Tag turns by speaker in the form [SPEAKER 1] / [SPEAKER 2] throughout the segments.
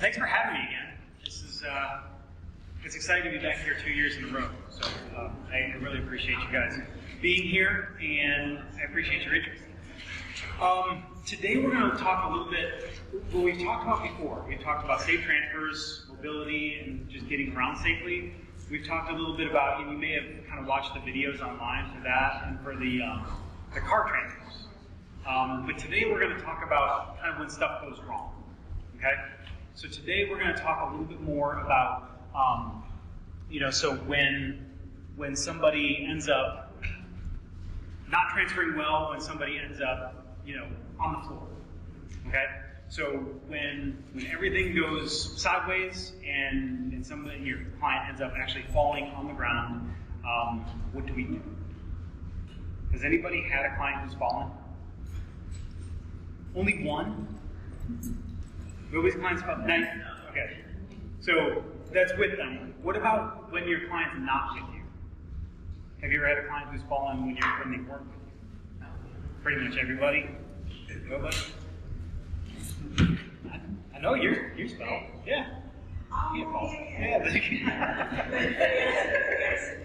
[SPEAKER 1] Thanks for having me again. This is it's exciting to be back here 2 years in a row. So I really appreciate you guys being here, and I appreciate your interest. Today we're going to talk a little bit what we've talked about before. We've talked about safe transfers, mobility, and just getting around safely. We've talked a little bit about, and you may have kind of watched the videos online for that and for the car transfers. But today we're going to talk about kind of when stuff goes wrong. Okay? So today we're going to talk a little bit more about, so when somebody ends up not transferring well, when somebody ends up, on the floor. Okay? So when everything goes sideways and your client ends up actually falling on the ground, what do we do? Has anybody had a client who's fallen? Only one? Nobody's client's fallen? None? Okay. So that's with them. What about when your client's not with you? Have you ever had a client who's fallen when they weren't with you? Pretty much everybody? Nobody? I know you fell. Yeah. You can't fall. Yeah.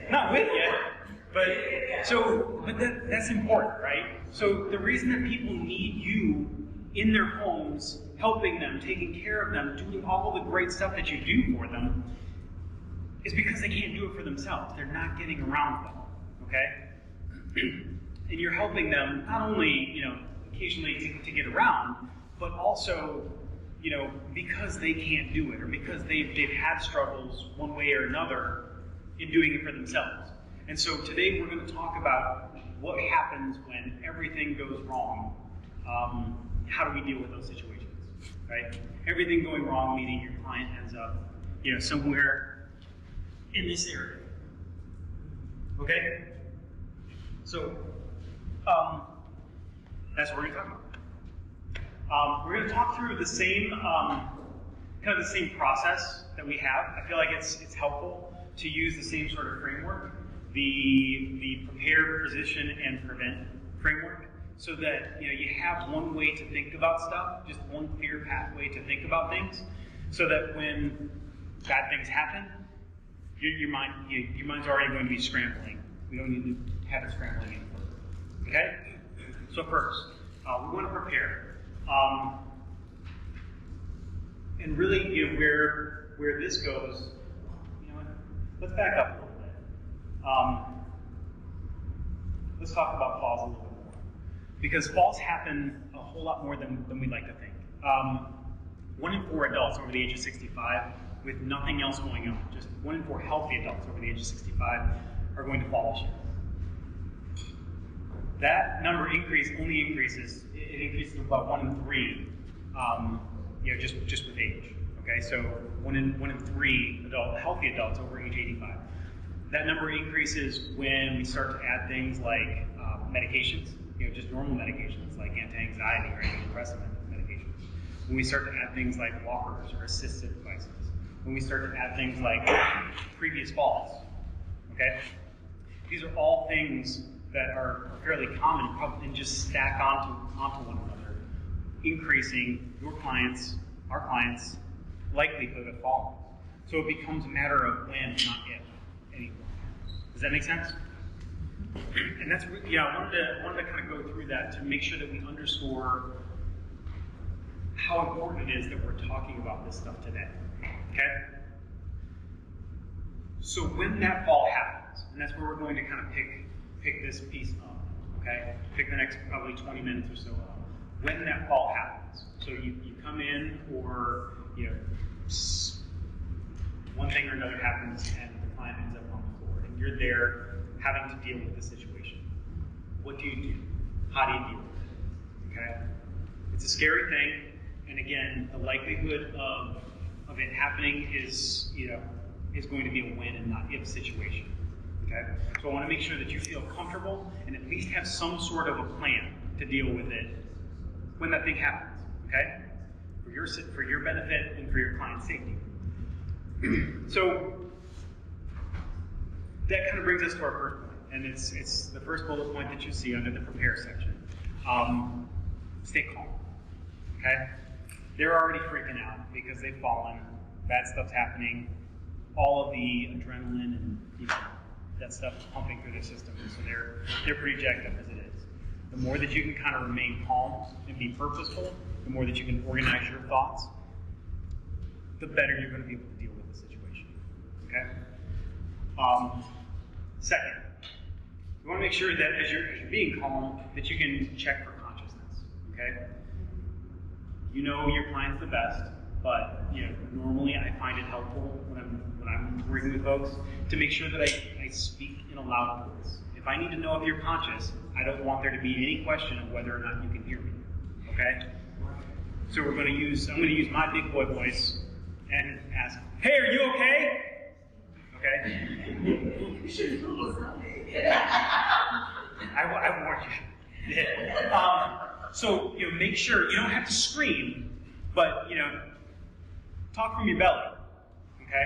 [SPEAKER 1] Not with you. But that's important, right? So the reason that people need you in their homes, helping them, taking care of them, doing all the great stuff that you do for them, is because they can't do it for themselves. They're not getting around well, okay? And you're helping them not only, occasionally to get around, but also, because they can't do it, or because they've had struggles one way or another in doing it for themselves. And so today we're going to talk about what happens when everything goes wrong. How do we deal with those situations, right? Everything going wrong, meaning your client ends up, somewhere in this area. Okay? So, that's what we're going to talk about. We're going to talk through the same, kind of the same process that we have. I feel like it's helpful to use the same sort of framework, the prepare, position, and prevent framework, so that you have one way to think about stuff, just one clear pathway to think about things, so that when bad things happen, your mind's already going to be scrambling. We don't need to have it scrambling any further. Okay? So first, we want to prepare. And really, where this goes, let's back up a little bit. Let's talk about falls a little bit more. Because falls happen a whole lot more than we'd like to think. 1 in 4 adults over the age of 65 with nothing else going on, just 1 in 4 healthy adults over the age of 65 are going to fall this year. That number only increases. It increases to about 1 in 3, just with age. Okay, so 1 in 3 healthy adults over age 85. That number increases when we start to add things like medications, just normal medications like anti-anxiety or antidepressant medications. When we start to add things like walkers or assistive devices. When we start to add things like previous falls. Okay, these are all things that are fairly common and just stack onto one another, increasing our clients' likelihood of falling. So it becomes a matter of when, not if, anymore. Does that make sense? And that's, I wanted to kind of go through that to make sure that we underscore how important it is that we're talking about this stuff today. Okay? So when that fall happens, and that's where we're going to kind of pick this piece up, okay? Pick the next probably 20 minutes or so up. When that fall happens. So you come in, or one thing or another happens and the client ends up on the floor, and you're there having to deal with the situation. What do you do? How do you deal with it? Okay? It's a scary thing, and again, the likelihood of it happening is going to be a win and not if situation. Okay? So I want to make sure that you feel comfortable and at least have some sort of a plan to deal with it when that thing happens. Okay? For your benefit and for your client's safety. So that kind of brings us to our first point, and it's the first bullet point that you see under the prepare section. Stay calm. Okay? They're already freaking out because they've fallen, bad stuff's happening, all of the adrenaline and that stuff is pumping through their system, so they're pretty jacked up as it is. The more that you can kind of remain calm and be purposeful, the more that you can organize your thoughts, the better you're going to be able to deal with the situation. Okay? Second, you want to make sure that as you're being calm, that you can check for consciousness. Okay? You know your client's the best, but normally I find it helpful when I'm working with folks to make sure that I speak in a loud voice. If I need to know if you're conscious, I don't want there to be any question of whether or not you can hear me. Okay? So I'm going to use my big boy voice and ask, "Hey, are you okay?" Okay? I warned you. So make sure you don't have to scream, but talk from your belly. Okay?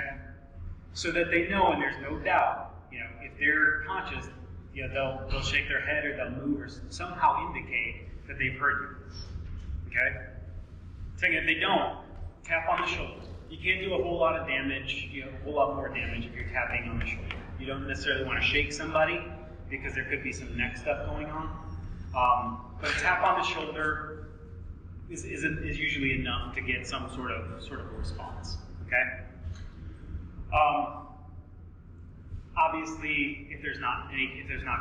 [SPEAKER 1] So that they know and there's no doubt. If they're conscious, they'll shake their head or they'll move or somehow indicate that they've heard you. Okay? Second, if they don't, tap on the shoulder. You can't do a whole lot of damage, a whole lot more damage if you're tapping on the shoulder. You don't necessarily want to shake somebody because there could be some neck stuff going on. But a tap on the shoulder is usually enough to get some sort of response. Okay? Obviously, if there's not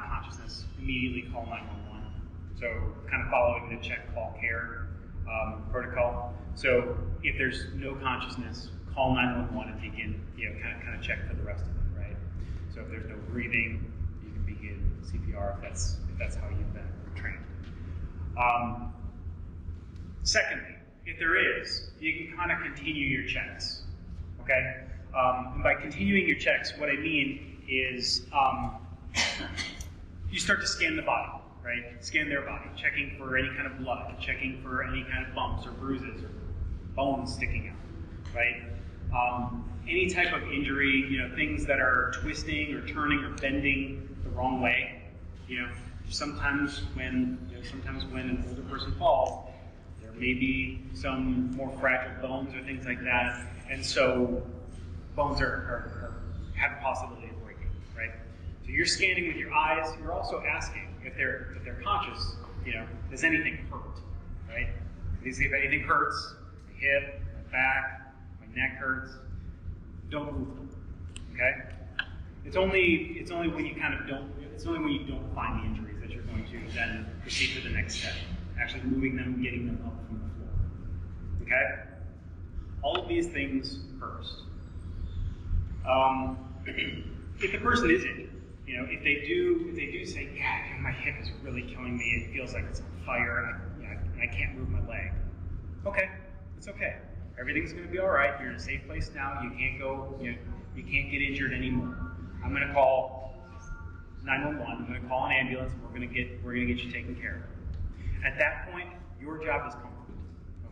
[SPEAKER 1] consciousness, immediately call 911. So, kind of following the ComForCare protocol. So, if there's no consciousness, call 911 and begin, kind of check for the rest of it, right? So, if there's no breathing, you can begin CPR if that's how you've been trained. Secondly, if there is, you can kind of continue your checks, okay? And by continuing your checks, what I mean is you start to scan the body, right? Scan their body, checking for any kind of blood, checking for any kind of bumps or bruises or bones sticking out, right? Any type of injury, things that are twisting or turning or bending the wrong way. Sometimes when an older person falls, there may be some more fragile bones or things like that, and so bones have a possibility of breaking, right? So you're scanning with your eyes. You're also asking if they're conscious. Does anything hurt, right? You see if anything hurts, my hip, my back, my neck hurts. Don't move them, okay? It's only when you don't find the injuries that you're going to then proceed to the next step, actually moving them, getting them up from the floor, okay? All of these things first. If the person is injured, if they do say, "Yeah, my hip is really killing me. It feels like it's on fire. I can't move my leg." Okay, it's okay. Everything's going to be all right. You're in a safe place now. You can't go. You can't get injured anymore. I'm going to call 911. I'm going to call an ambulance. And we're going to get you taken care of. At that point, your job is comfort.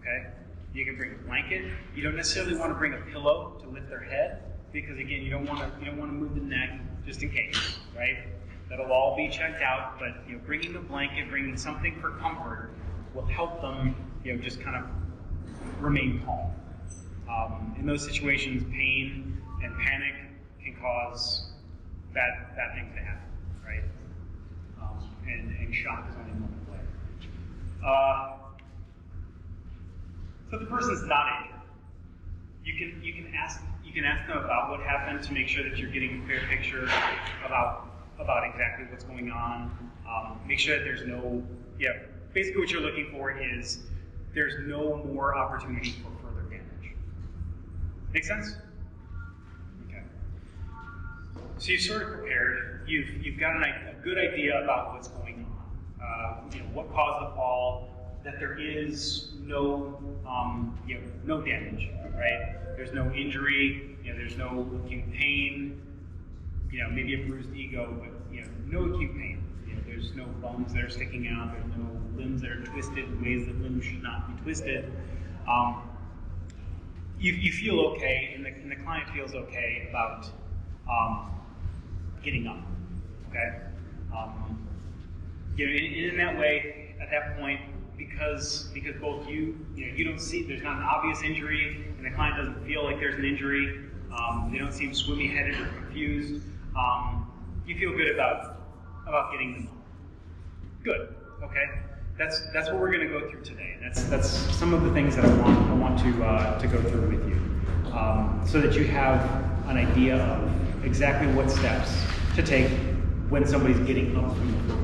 [SPEAKER 1] Okay. You can bring a blanket. You don't necessarily want to bring a pillow to lift their head. Because again, you don't want to move the neck just in case, right? That'll all be checked out, but bringing the blanket, bringing something for comfort will help them, just kind of remain calm. In those situations, pain and panic can cause bad things to happen, right? And shock is only one way. So the person's not injured. You can ask them about what happened to make sure that you're getting a clear picture about exactly what's going on. Make sure that there's basically what you're looking for is there's no more opportunity for further damage. Make sense? Okay. So you've sort of prepared. You've got a good idea about what's going on. What caused the fall. That there is no damage, right? There's no injury, there's no acute pain, maybe a bruised ego, but no acute pain. There's no bones that are sticking out, there's no limbs that are twisted in ways that limbs should not be twisted. You feel okay, and the client feels okay about getting up, okay? In that way, at that point, because both you don't see, there's not an obvious injury, and the client doesn't feel like there's an injury. They don't seem swimmy-headed or confused. You feel good about getting them on. Good. Okay. That's what we're going to go through today. That's some of the things that I want to go through with you, so that you have an idea of exactly what steps to take when somebody's getting up from the floor.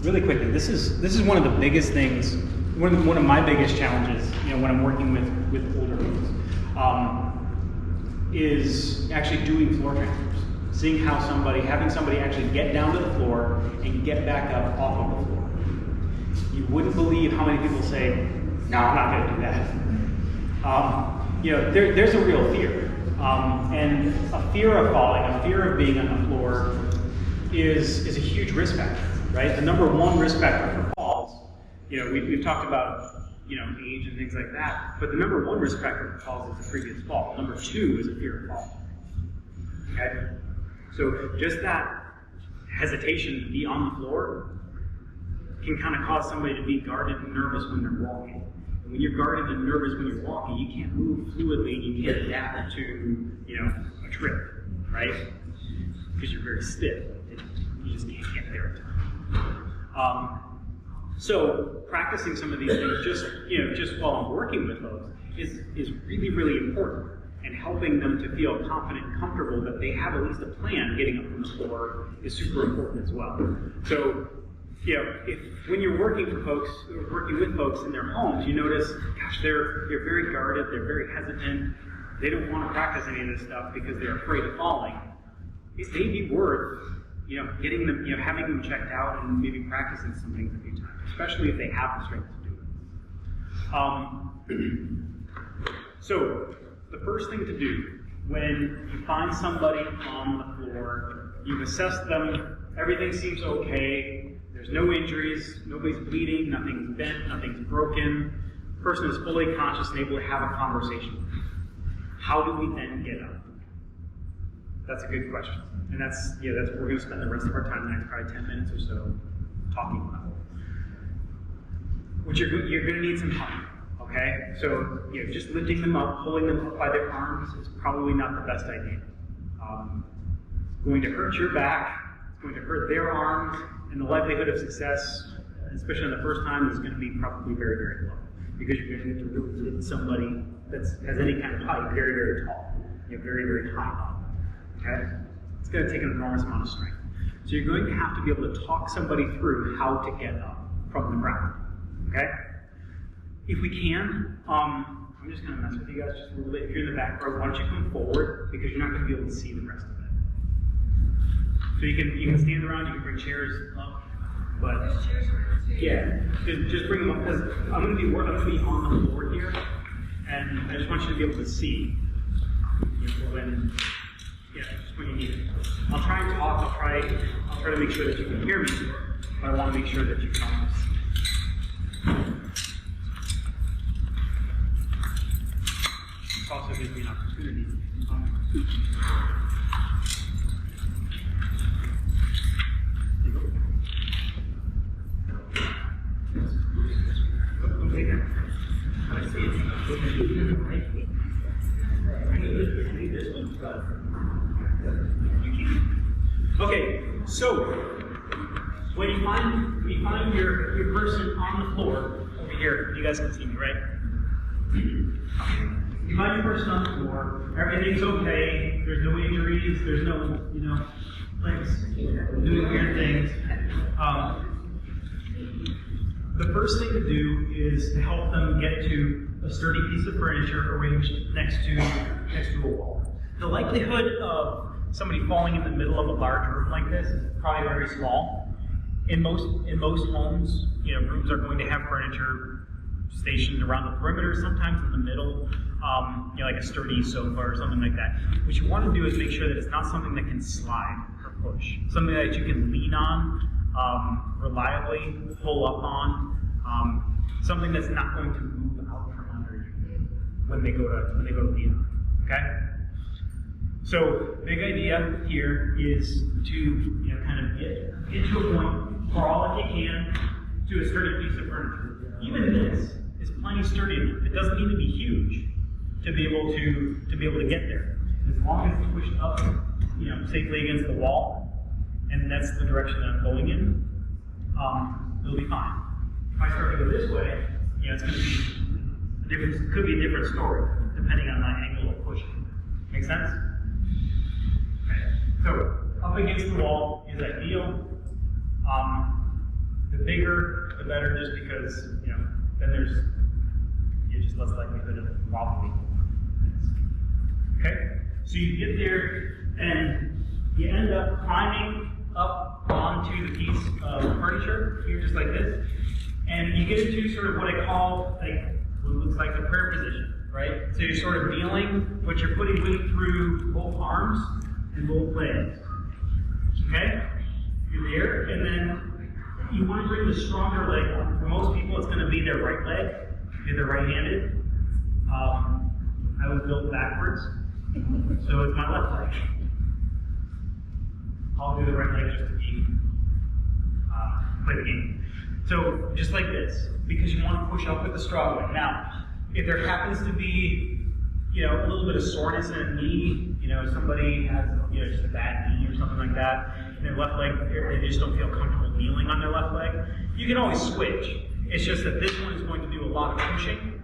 [SPEAKER 1] Really quickly, this is one of the biggest things. One of my biggest challenges, when I'm working with older folks, is actually doing floor transfers. Seeing how having somebody actually get down to the floor and get back up off of the floor. You wouldn't believe how many people say, "No, I'm not going to do that." There's a real fear, and a fear of falling, a fear of being on the floor, is a huge risk factor, right? The number one risk factor for falls. We've talked about age and things like that, but the number one risk factor for falls is a previous fall. Number two is a fear of falling. Okay. So just that hesitation to be on the floor can kind of cause somebody to be guarded and nervous when they're walking. And when you're guarded and nervous when you're walking, you can't move fluidly and you can't adapt to, a trip, right? Because you're very stiff. You just can't get there in time. So practicing some of these things just while I'm working with folks is really, really important. And helping them to feel confident and comfortable that they have at least a plan getting up from the floor is super important as well. So, when you're working with folks in their homes, you notice, gosh, they're very guarded, they're very hesitant, they don't want to practice any of this stuff because they're afraid of falling. It may be worth, getting them, having them checked out and maybe practicing some things a few times, especially if they have the strength to do it. So, the first thing to do when you find somebody on the floor, you've assessed them, everything seems okay, there's no injuries, nobody's bleeding, nothing's bent, nothing's broken, the person is fully conscious and able to have a conversation. How do we then get up? That's a good question. And that's what we're going to spend the rest of our time, the next probably 10 minutes or so, talking about. You're going to need some help. Okay, so just lifting them up, pulling them up by their arms is probably not the best idea. It's going to hurt your back, it's going to hurt their arms, and the likelihood of success, especially on the first time, is going to be probably very, very low. Because you're going to have to really lift somebody that has any kind of height very, very tall, very, very high up. Okay, it's going to take an enormous amount of strength. So you're going to have to be able to talk somebody through how to get up from the ground. Okay. If we can, I'm just going to mess with you guys just a little bit. If you're in the back row, why don't you come forward, because you're not going to be able to see the rest of it. So you can stand around, you can bring chairs up, but yeah, just bring them up, because I'm going to be on the floor here, and I just want you to be able to see just when you need it. I'll try and talk, I'll try to make sure that you can hear me, but I want to make sure that you can see. It also gives me an opportunity. Okay, so when you find your person on the floor over here, you guys can see me, right? You find your person on the floor, everything's okay, there's no injuries, there's no, legs doing weird things. The first thing to do is to help them get to a sturdy piece of furniture arranged next to a wall. The likelihood of somebody falling in the middle of a large room like this is probably very small. In most homes, rooms are going to have furniture stationed around the perimeter, sometimes in the middle, like a sturdy sofa or something like that. What you want to do is make sure that it's not something that can slide or push. Something that you can lean on, reliably pull up on, something that's not going to move out from under you when they go to lean on. Okay? So big idea here is to kind of get to a point, crawl if you can to a sturdy piece of furniture. Even this is plenty sturdy enough. It doesn't need to be huge to be able to get there. As long as it's pushed up, safely against the wall, and that's the direction that I'm going in, it'll be fine. If I start to go this way, it's going to be could be a different story depending on my angle of pushing. Make sense? Okay. So up against the wall is ideal. The bigger, the better, just because then there's just less likelihood of wobbling. Okay. So you get there and you end up climbing up onto the piece of furniture here, just like this, and you get into sort of what I call what looks like the prayer position, right? So you're sort of kneeling, but you're putting weight through both arms and both legs. Okay? You're there, and then you want to bring the stronger leg on. For most people, it's going to be their right leg, if they're right-handed. I was built backwards, so it's my left leg. I'll do the right leg just to play the game. So just like this, because you want to push up with the strong leg. Now, if there happens to be, a little bit of soreness in a knee, somebody has, just a bad knee or something like that, and their left leg, they just don't feel comfortable kneeling on their left leg, you can always switch. It's just that this one is going to do a lot of pushing,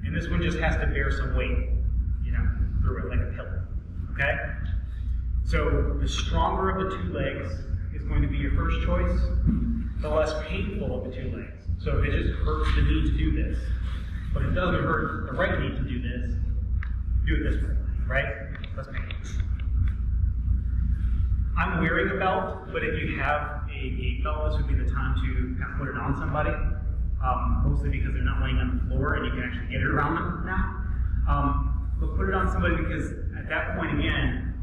[SPEAKER 1] and this one just has to bear some weight, through it like a pillow. Okay? So the stronger of the two legs is going to be your first choice, the less painful of the two legs. So if it just hurts the knee to do this, but it doesn't hurt the right knee to do this, do it this way, right? Less painful. I'm wearing a belt, but if you have a gait belt, this would be the time to kind of put it on somebody, mostly because they're not laying on the floor and you can actually get it around them now. But put it on somebody because at that point again,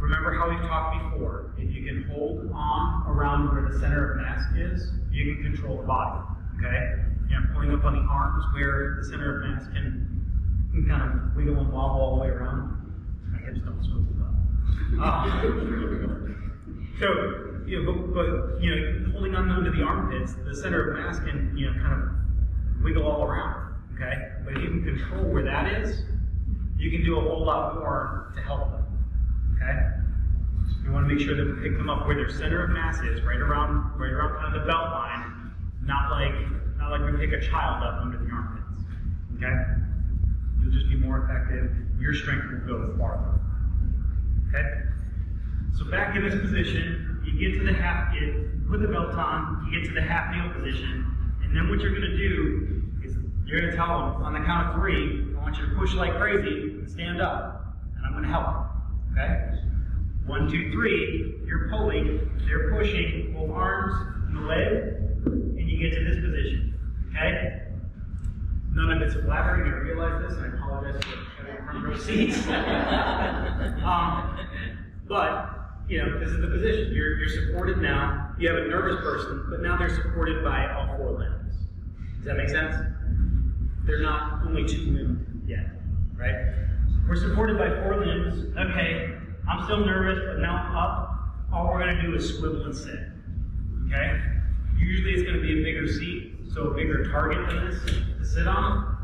[SPEAKER 1] remember how we've talked before, if you can hold on around where the center of mass is, you can control the body, okay? Pulling up on the arms where the center of mass can kind of wiggle and wobble all the way around. My hips don't swivel well. Holding on to the armpits, the center of mass can, kind of wiggle all around, okay? But if you can control where that is, you can do a whole lot more to help them, okay? We want to make sure that we pick them up where their center of mass is, right around kind of the belt line, not like we pick a child up under the armpits, okay? You'll just be more effective. Your strength will go farther, okay? So back in this position, you get to the half, you put the belt on, you get to the half kneel position, and then what you're going to do is you're going to tell them on the count of 3, I want you to push like crazy and stand up, and I'm going to help you, okay? 1, 2, 3, you're pulling, they're pushing, both arms and the leg, and you get to this position, okay? None of it's flattering, I realize this, and I apologize for having front row seats. But, this is the position. You're supported now. You have a nervous person, but now they're supported by all 4 limbs. Does that make sense? They're not only 2 limbs yet, right? We're supported by 4 limbs. Okay, I'm still nervous, but now I'm up. All we're going to do is swivel and sit, okay? Usually it's going to be a bigger seat, so a bigger target than this to sit on.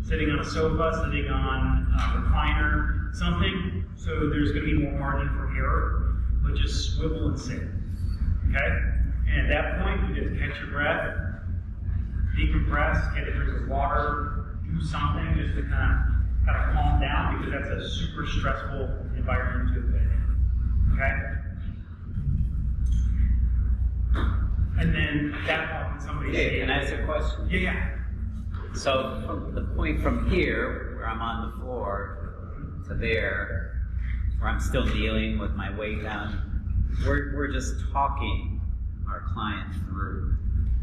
[SPEAKER 1] Sitting on a sofa, sitting on a recliner, something. So there's going to be more margin for error, but just swivel and sit, okay? And at that point, you just catch your breath, decompress, get a drink of water, do something just to kind of calm down, because that's a super stressful environment to be in, okay? And then at that point, somebody
[SPEAKER 2] Hey, can I ask a question?
[SPEAKER 1] Yeah.
[SPEAKER 2] So from the point from here, where I'm on the floor, to there, where I'm still dealing with my weight down, we're just talking our client through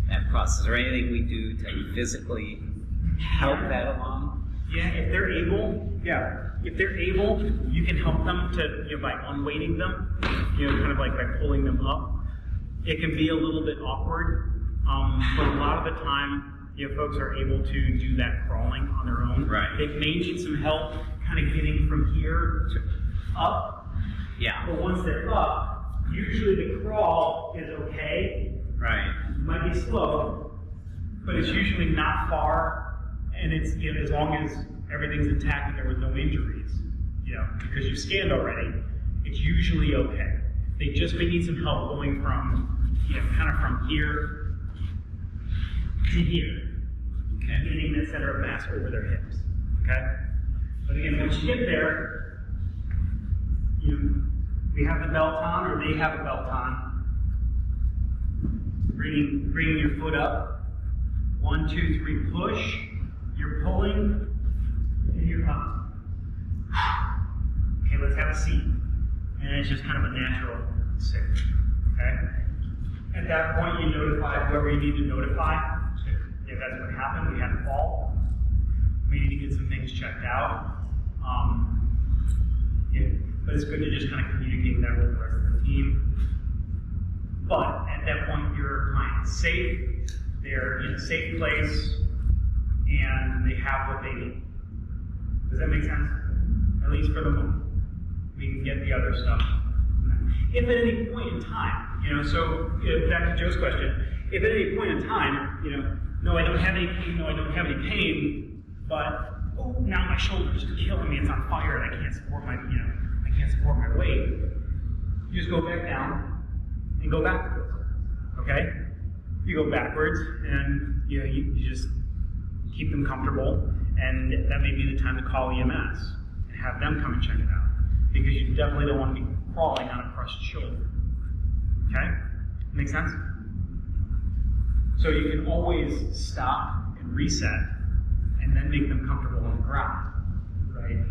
[SPEAKER 2] that process. Is there anything we do to physically help that along?
[SPEAKER 1] Yeah, if they're able, you can help them to, by unweighting them, kind of like by pulling them up. It can be a little bit awkward, but a lot of the time, folks are able to do that crawling on their own.
[SPEAKER 2] Right.
[SPEAKER 1] They may need some help kind of getting from here to up,
[SPEAKER 2] Yeah.
[SPEAKER 1] But once they're up, usually the crawl is okay.
[SPEAKER 2] Right.
[SPEAKER 1] It might be slow, but it's usually not far, and it's, you know, as long as everything's intact and there was no injuries, you know, because you've scanned already, it's usually okay. They just may need some help going from, you know, kind of from here to here,
[SPEAKER 2] Okay.
[SPEAKER 1] getting that center of mass over their hips. Okay. But again, once you get there, we have the belt on, or they have a belt on. Bringing your foot up. 1, 2, 3, push. You're pulling, and you're up. Okay, let's have a seat. And it's just kind of a natural sit. Okay? At that point, you notify whoever you need to notify. If that's what happened, we had a fall. We need to get some things checked out. But it's good to just kind of communicate that with the rest of the team. But at that point, your client's safe, they're in a safe place, and they have what they need. Does that make sense? At least for the moment. We can get the other stuff. If at any point in time, so back to Joe's question, if at any point in time, no, I don't have any pain, no, I don't have any pain, but now my shoulder's killing me, it's on fire, and I can't support my, I can't support my weight. You just go back down and go backwards. Okay? You go backwards, and you just keep them comfortable, and that may be the time to call EMS and have them come and check it out, because you definitely don't want to be crawling on a crushed shoulder. Okay? Make sense? So you can always stop and reset, and then make them comfortable on the ground, right?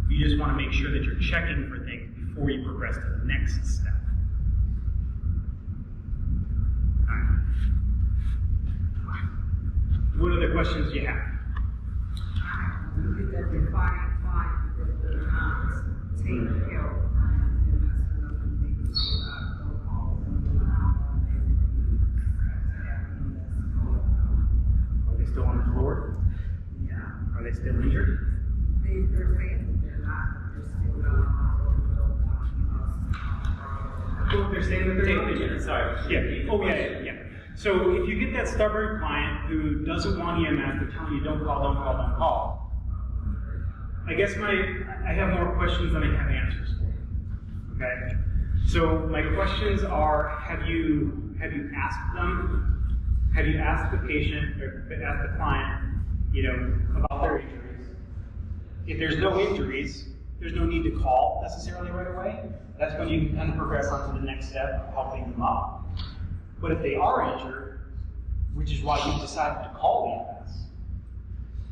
[SPEAKER 1] You just want to make sure that you're checking for things before you progress to the next step. All right. What other questions do you have?
[SPEAKER 3] You get that defining point that the take help.
[SPEAKER 1] Are they still on the floor?
[SPEAKER 3] Yeah.
[SPEAKER 1] Are they still injured?
[SPEAKER 3] They're saying that they're not. They're still
[SPEAKER 1] Well, if they're saying that they're injured. Sorry. Yeah. Oh, yeah. So if you get that stubborn client who doesn't want EMS, they're telling you don't call. I guess I have more questions than I have answers for. Okay. So my questions are: Have you asked them? Have you asked the patient or asked the client, about their injuries? If there's no injuries, there's no need to call necessarily right away. That's when you can kind of progress on to the next step of helping them up. But if they are injured, which is why you decided to call EMS,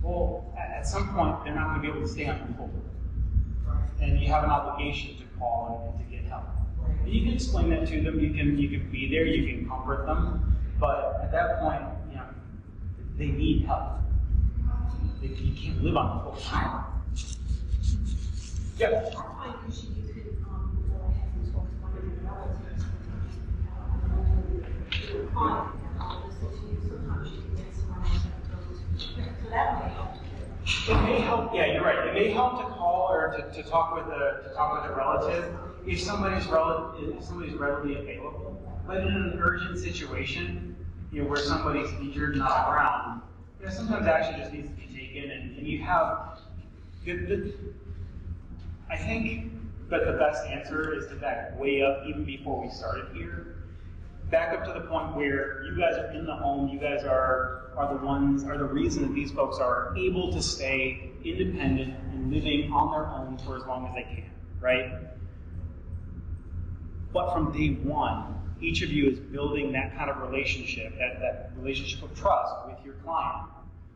[SPEAKER 1] well, at some point they're not going to be able to stay on your floor, and you have an obligation to call and to get help. And you can explain that to them. You can be there. You can comfort them. But at that point, they need help. You can't live on the floor. Yeah.
[SPEAKER 4] I find usually you could go ahead and talk to one of your relatives do a client and I'll listen to you. Sometimes you can get someone else that goes to. So that may help.
[SPEAKER 1] It may help. Yeah, you're right. It may help to call or to talk with a relative if somebody's readily available. But in an urgent situation, where somebody's injured and on the ground, sometimes action just needs to be taken, and you have. I think that the best answer is to back way up, even before we started here. Back up to the point where you guys are in the home, you guys are the reason that these folks are able to stay independent and living on their own for as long as they can, right? But from day one, each of you is building that kind of relationship, that relationship of trust with your client,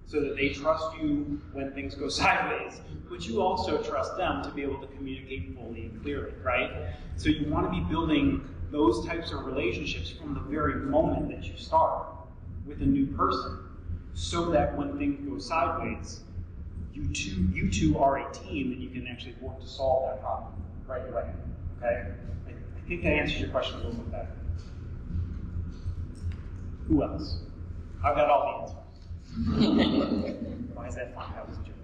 [SPEAKER 1] so that they trust you when things go sideways, but you also trust them to be able to communicate fully and clearly, right? So you want to be building those types of relationships from the very moment that you start with a new person, so that when things go sideways, you two are a team and you can actually work to solve that problem right away, okay? I think that answers your question a little bit better. Who else? I've got all the answers. Why is that fun? That was a joke.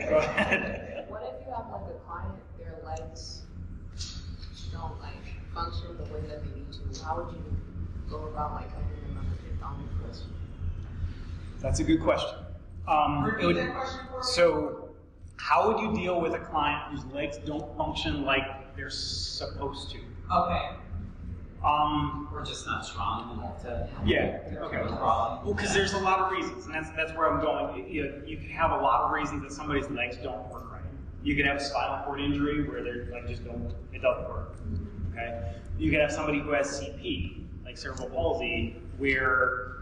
[SPEAKER 1] Go ahead.
[SPEAKER 5] What if you have like a client, their legs
[SPEAKER 3] how would you go about like helping them understand on the question?
[SPEAKER 1] That's a good question.
[SPEAKER 3] Repeat that question for me.
[SPEAKER 1] So, how would you deal with a client whose legs don't function like they're supposed to?
[SPEAKER 3] Okay.
[SPEAKER 2] We're just not strong enough to.
[SPEAKER 1] Yeah. Okay. Well, because there's a lot of reasons, and that's where I'm going. You can have a lot of reasons that somebody's legs don't work right. You could have a spinal cord injury where they're like it doesn't work. Okay. You could have somebody who has CP, like cerebral palsy, where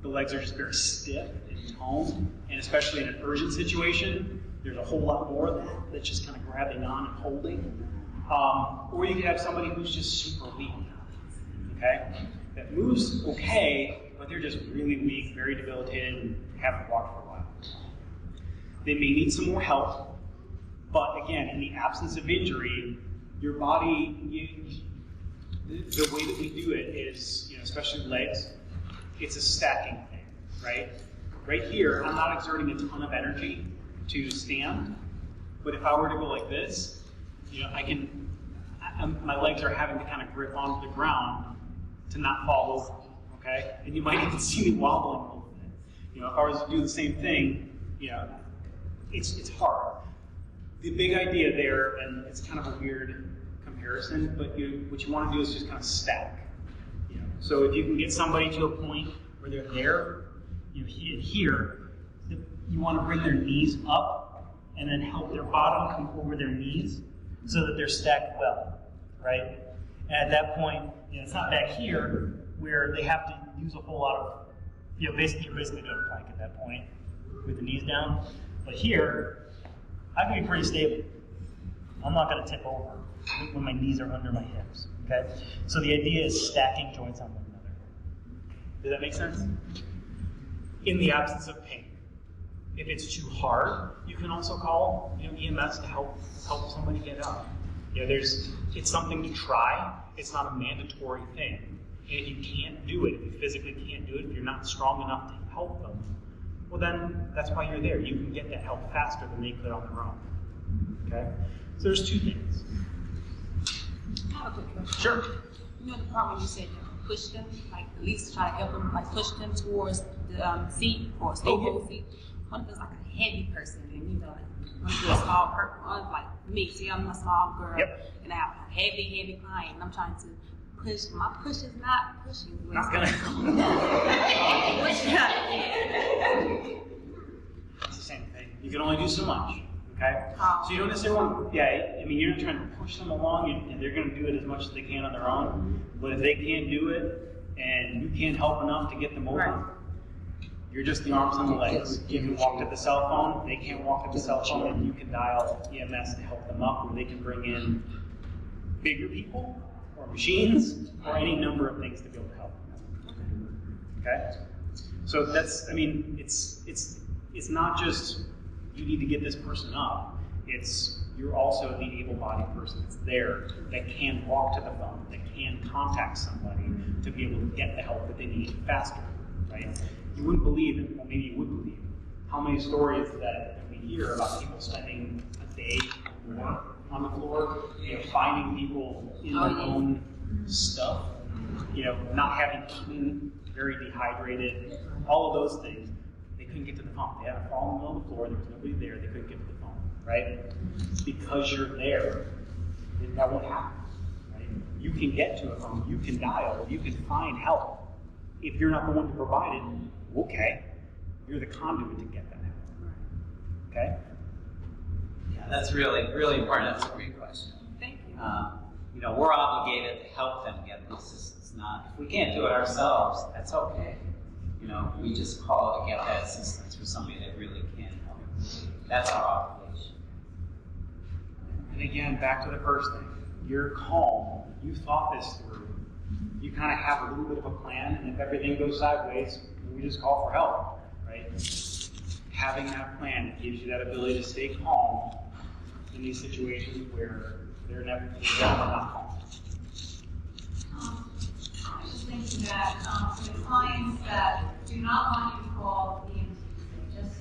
[SPEAKER 1] the legs are just very stiff and toned, and especially in an urgent situation, there's a whole lot more of that's just kind of grabbing on and holding. Or you could have somebody who's just super weak, okay? That moves okay, but they're just really weak, very debilitated, and haven't walked for a while. They may need some more help, but again, in the absence of injury, your body, the way that we do it is, especially legs, it's a stacking thing, right? Right here, I'm not exerting a ton of energy to stand, but if I were to go like this, my legs are having to kind of grip onto the ground to not fall over, okay? And you might even see me wobbling a little bit. If I was to do the same thing, it's hard. The big idea there, and it's kind of a weird comparison, but what you want to do is just kind of stack. So if you can get somebody to a point where they're there, here, you want to bring their knees up and then help their bottom come over their knees so that they're stacked well, right? And at that point, it's not back here where they have to use a whole lot of, you're basically doing a plank at that point with the knees down. But here, I can be pretty stable. I'm not going to tip over when my knees are under my hips, okay? So the idea is stacking joints on one another. Does that make sense? In the absence of pain. If it's too hard, you can also call EMS to help somebody get up. It's something to try. It's not a mandatory thing. And if you can't do it, if you physically can't do it, if you're not strong enough to help them, well then that's why you're there. You can get that help faster than they could on their own. Okay? So there's two things.
[SPEAKER 5] I have a quick question.
[SPEAKER 1] Sure.
[SPEAKER 5] The part where you said push them, like at least try to help them, like push them towards the seat or stable seat. What if it's like a heavy person and like one of a small person, like me, see I'm a small girl and I have a heavy client and I'm trying to push. My push is not pushing.
[SPEAKER 1] Not gonna. It's the same thing. You can only do so much. Okay? So you don't necessarily want, you're not trying to push them along and they're going to do it as much as they can on their own. But if they can't do it and you can't help enough to get them over, you're just the arms and the legs. You can walk to the cell phone, they can't walk to the cell phone, and you can dial EMS to help them up, or they can bring in bigger people or machines or any number of things to be able to help them. Okay? So that's, it's not just you need to get this person up. It's you're also the able-bodied person that's there that can walk to the phone, that can contact somebody to be able to get the help that they need faster, right? You wouldn't believe it, well maybe you would believe it, how many stories that we hear about people spending a day or more on the floor, finding people in their own stuff, not having eaten, very dehydrated, all of those things. They couldn't get to the phone. They had a fall in the middle of the floor, there was nobody there, they couldn't get to the phone, right? Because you're there, that won't happen, right? You can get to a phone, you can dial, you can find help. If you're not the one to provide it, okay, you're the conduit to get that help, okay?
[SPEAKER 2] Yeah, that's really, really important. That's a great question.
[SPEAKER 5] Thank you.
[SPEAKER 2] We're obligated to help them get this. It's not, if we can't do it ourselves, that's okay. We just call to get that assistance for somebody that really can help. That's our obligation.
[SPEAKER 1] And again, back to the first thing. You're calm. You thought this through. You kind of have a little bit of a plan, and if everything goes sideways, we just call for help, right? Having that plan gives you that ability to stay calm in these situations where they're never not calm.
[SPEAKER 4] I was just thinking that for the clients that do not want you to call the EMT, just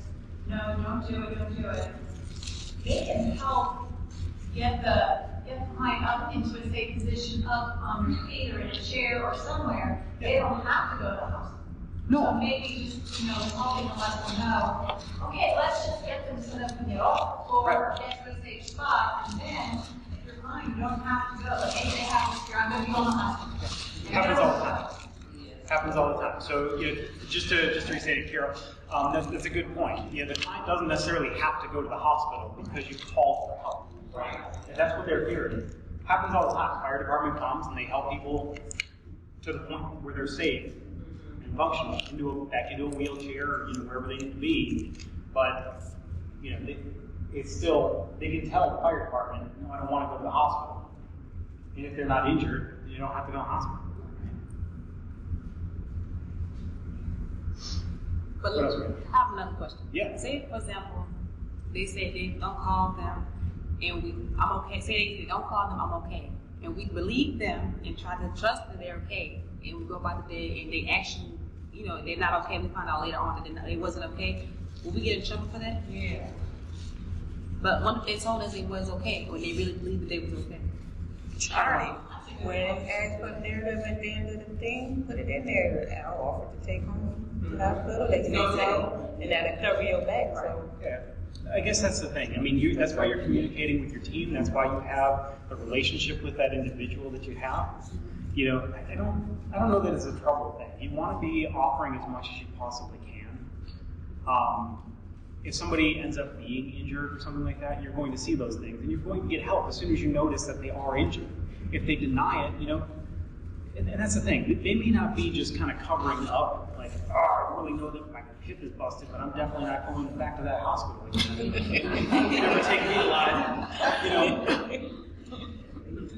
[SPEAKER 4] no, don't do it, they can help get the get the client up into a safe position up on their feet or in a chair or somewhere, they don't have to go to the hospital.
[SPEAKER 1] No.
[SPEAKER 4] So maybe just, helping them let them know, okay, let's just get them so that we get off the floor, get to a safe spot, and then, if you're fine, you don't have to go, like, hey, they have to, I'm gonna be on the hospital.
[SPEAKER 1] Happens all the time. Happens all the time. So just to restate it, Carol, that's a good point. The client doesn't necessarily have to go to the hospital because you call for help. Right. And that's what they're hearing. Happens all the time. Fire department comes and they help people to the point where they're safe and functional, back into a wheelchair or wherever they need to be. But it's still, they can tell the fire department, no, I don't want to go to the hospital. And if they're not injured, you don't have to go to the hospital.
[SPEAKER 5] But
[SPEAKER 1] What else
[SPEAKER 5] look,
[SPEAKER 1] we got?
[SPEAKER 5] I have another question.
[SPEAKER 1] Yeah.
[SPEAKER 5] Say, for example, they say they don't call them, and I'm okay. Say they don't call them, I'm okay, and we believe them and try to trust that they're okay, and we go by the day and they actually, they're not okay. We find out later on that they wasn't okay. Will we get in trouble for that?
[SPEAKER 3] Yeah.
[SPEAKER 5] But what if they told us it was okay when they really believed that they was okay?
[SPEAKER 3] Charlie, when it asks for narrative at the end of the thing, put it in there. I'll offer to take home to the hospital. They say so, and that'll cover your back. So.
[SPEAKER 1] Yeah. I guess that's the thing. I mean, that's why you're communicating with your team. That's why you have the relationship with that individual that you have. I don't know that it's a trouble thing. You want to be offering as much as you possibly can. If somebody ends up being injured or something like that, you're going to see those things, and you're going to get help as soon as you notice that they are injured. If they deny it, and that's the thing. They may not be just kind of covering up, like, I really know that my hip is busted, but I'm definitely not going back to that hospital again. Never take me alive.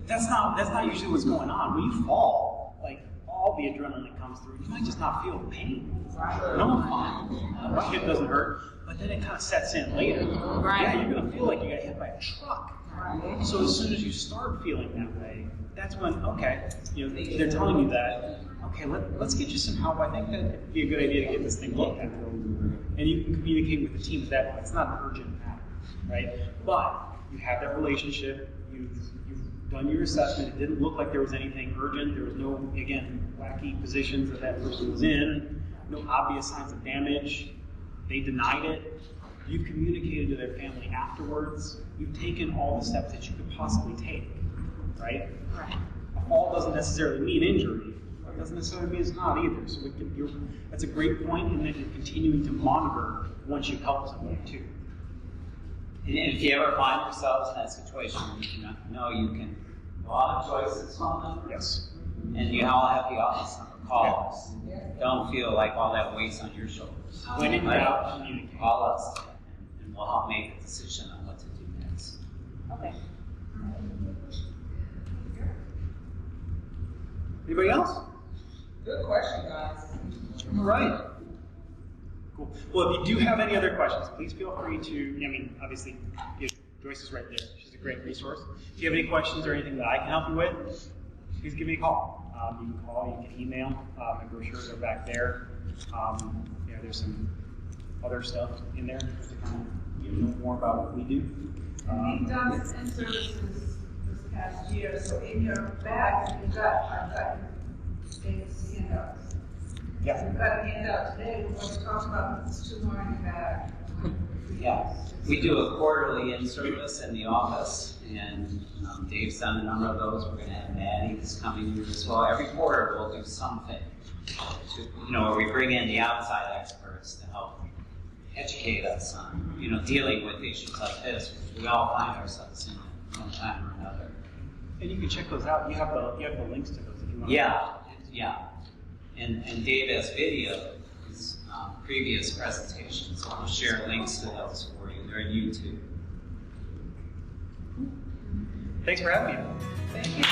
[SPEAKER 1] That's not usually what's going on. When you fall, like, all the adrenaline comes through. You might just not feel the pain. No, I'm fine. My hip doesn't hurt, but then it kind of sets in later.
[SPEAKER 5] Right.
[SPEAKER 1] Yeah, you're gonna feel like you got hit by a truck. Right. So as soon as you start feeling that way, that's when, okay, they're telling you that, okay, let's get you some help. I think that it'd be a good idea to get this thing looked at. And you can communicate with the team at that point. It's not an urgent matter, right? But you have that relationship, you've done your assessment, it didn't look like there was anything urgent, there was no, again, wacky positions that person was in, no obvious signs of damage, they denied it, you've communicated to their family afterwards, you've taken all the steps that you could possibly take, right?
[SPEAKER 5] Right.
[SPEAKER 1] A fall doesn't necessarily mean injury, but it doesn't necessarily mean it's not either, so that's a great point, and then you're continuing to monitor once you've helped somebody too.
[SPEAKER 2] And if you ever find yourselves in that situation, you can call Joyce's phone number.
[SPEAKER 1] Yes.
[SPEAKER 2] And you all have the office number. Call us. Don't feel like all that weight's on your shoulders.
[SPEAKER 1] When in doubt, communicate.
[SPEAKER 2] Call us, and we'll help make a decision on what to do next.
[SPEAKER 5] Okay.
[SPEAKER 1] Anybody else?
[SPEAKER 3] Good question, guys.
[SPEAKER 1] All right. Cool. Well, if you do have any other questions, please feel free to, obviously, Joyce is right there. She's a great resource. If you have any questions or anything that I can help you with, please give me a call. You can call, you can email. My brochures are back there. There's some other stuff in there just to kind of know more about what we do.
[SPEAKER 3] We've done this in services this past year, so in your bag, I've got things, handouts.
[SPEAKER 1] Yeah.
[SPEAKER 3] We've got a handout today, we're going to talk about this 2 more in your bag.
[SPEAKER 2] Yeah. We do a quarterly in-service in the office, and Dave's done a number of those. We're going to have Maddie this coming year as well. Every quarter we'll do something where we bring in the outside experts to help educate us on, dealing with issues like this, which we all find ourselves in at one time or another.
[SPEAKER 1] And you can check those out. You have the links to those if you want.
[SPEAKER 2] Yeah. And Dave has video his previous presentations, so I'll share links to those for you. They're on YouTube.
[SPEAKER 1] Thanks for having me.
[SPEAKER 3] Thank you.